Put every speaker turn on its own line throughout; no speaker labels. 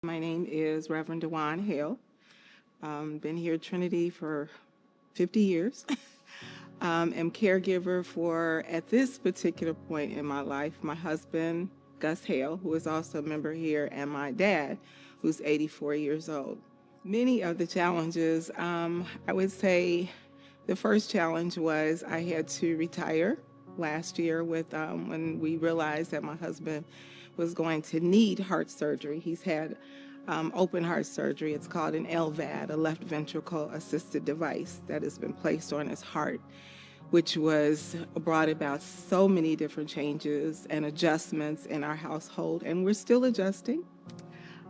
My name is Reverend Duan Hale. Been here at Trinity for 50 years. Am caregiver for, at this particular point in my life, my husband, Gus Hale, who is also a member here, and my dad, who's 84 years old. Many of the challenges, I would say the first challenge was I had to retire last year with when we realized that my husband was going to need heart surgery. He's had open heart surgery. It's called an LVAD, a left ventricle assisted device that has been placed on his heart, which was brought about so many different changes and adjustments in our household, and we're still adjusting.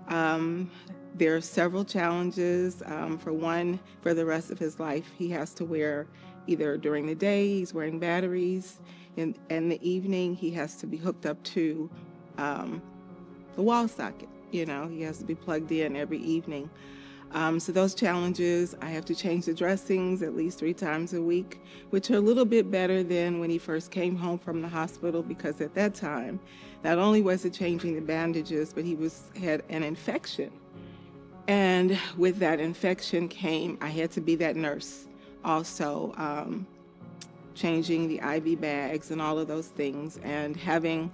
There are several challenges. For one, for the rest of his life, he has to wear, either during the day, he's wearing batteries, and in the evening, he has to be hooked up to the wall socket. You know, he has to be plugged in every evening. So those challenges, I have to change the dressings at least 3 times a week, which are a little bit better than when he first came home from the hospital, because at that time, not only was it changing the bandages, but he had an infection. And with that infection came, I had to be that nurse also, changing the IV bags and all of those things. And having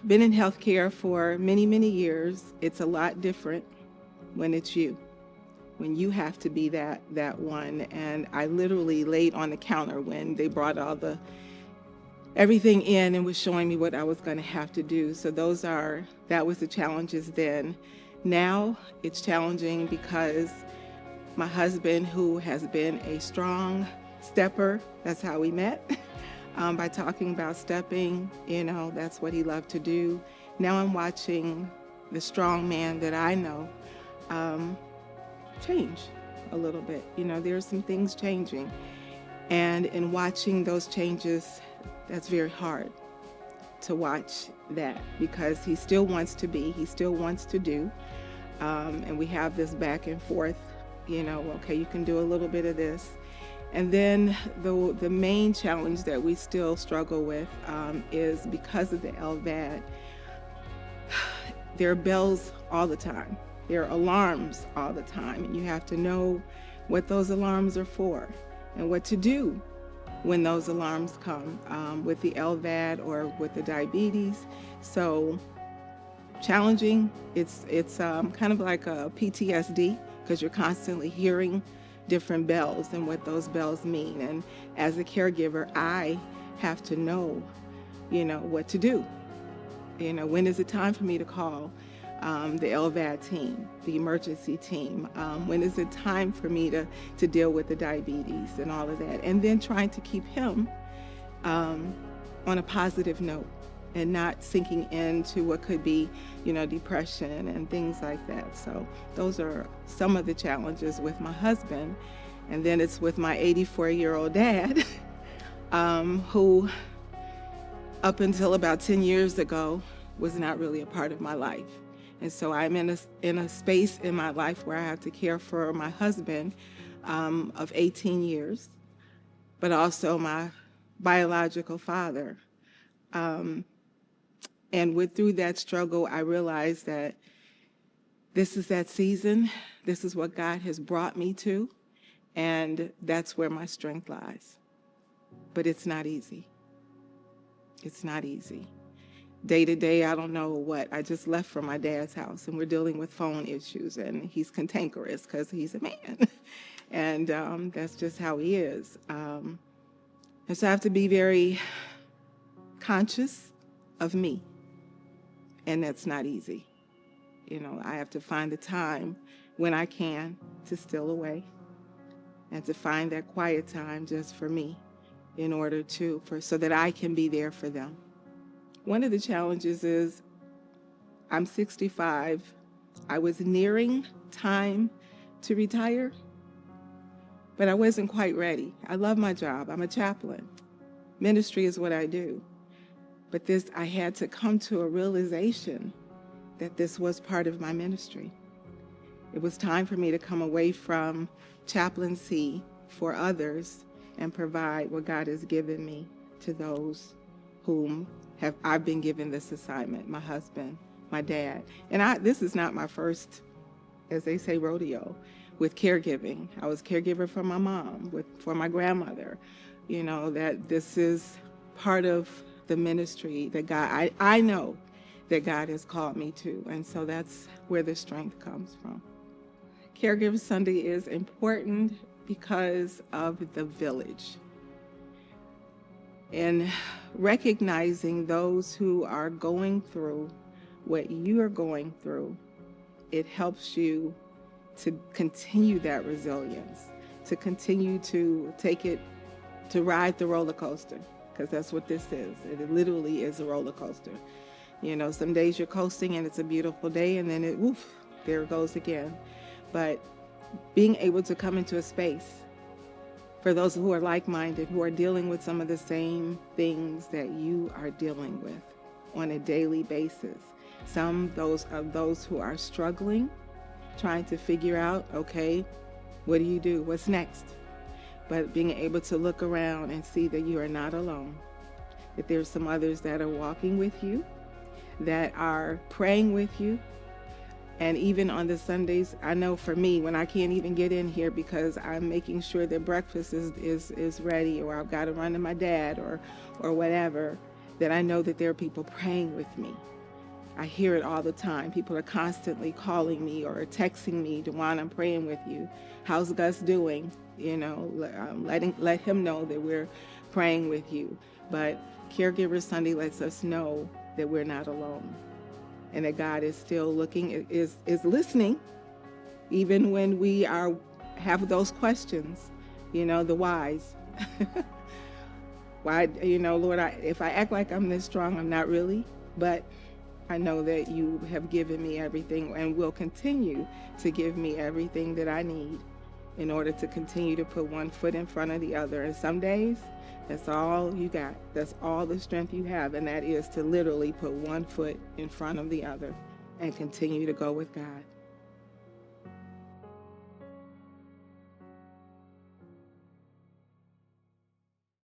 been in healthcare for many, many years, it's a lot different when it's you, when you have to be that one. And I literally laid on the counter when they brought everything in and was showing me what I was going to have to do. So that was the challenges then. Now it's challenging because my husband, who has been a strong stepper, that's how we met, by talking about stepping, that's what he loved to do. Now I'm watching the strong man that I know change a little bit. There are some things changing. And in watching those changes, that's very hard to watch that, because he still wants to do. And we have this back and forth, okay, you can do a little bit of this. And then the main challenge that we still struggle with is because of the LVAD, there are bells all the time. There are alarms all the time, and you have to know what those alarms are for and what to do when those alarms come with the LVAD or with the diabetes. So challenging. It's kind of like a PTSD, because you're constantly hearing different bells and what those bells mean. And as a caregiver, I have to know, what to do. When is it time for me to call the LVAD team, the emergency team? When is it time for me to deal with the diabetes and all of that? And then trying to keep him on a positive note and not sinking into what could be, depression and things like that. So those are some of the challenges with my husband. And then it's with my 84-year-old dad, who up until about 10 years ago was not really a part of my life. And so I'm in a space in my life where I have to care for my husband of 18 years, but also my biological father. And through that struggle, I realized that this is that season. This is what God has brought me to, and that's where my strength lies. But it's not easy. It's not easy. Day to day, I don't know what. I just left from my dad's house, and we're dealing with phone issues, and he's cantankerous because he's a man. And that's just how he is. And so I have to be very conscious of me. And that's not easy. I have to find the time when I can to steal away and to find that quiet time just for me in order so that I can be there for them. One of the challenges is I'm 65. I was nearing time to retire, but I wasn't quite ready. I love my job. I'm a chaplain. Ministry is what I do. But I had to come to a realization that this was part of my ministry. It was time for me to come away from chaplaincy for others and provide what God has given me to those whom I've been given this assignment, my husband my dad. And this is not my first, as they say, rodeo with caregiving. I was caregiver for my mom, for my grandmother. That this is part of the ministry that I know that God has called me to. And so that's where the strength comes from. Caregivers Sunday is important because of the village. And recognizing those who are going through what you are going through, it helps you to continue that resilience, to continue to to ride the roller coaster, because that's what this is. It literally is a roller coaster. Some days you're coasting and it's a beautiful day, and then there it goes again. But being able to come into a space for those who are like-minded, who are dealing with some of the same things that you are dealing with on a daily basis. Those who are struggling, trying to figure out, okay, what do you do? What's next? But being able to look around and see that you are not alone, that there's some others that are walking with you, that are praying with you. And even on the Sundays, I know for me, when I can't even get in here because I'm making sure that breakfast is ready, or I've got to run to my dad or whatever, that I know that there are people praying with me. I hear it all the time. People are constantly calling me or texting me, Duan, I'm praying with you. How's Gus doing? Let him know that we're praying with you. But Caregivers Sunday lets us know that we're not alone, and that God is still looking, is listening, even when we have those questions, the whys. Why, Lord, if I act like I'm this strong, I'm not really, but I know that you have given me everything and will continue to give me everything that I need in order to continue to put one foot in front of the other. And some days, that's all you got. That's all the strength you have, and that is to literally put one foot in front of the other and continue to go with God.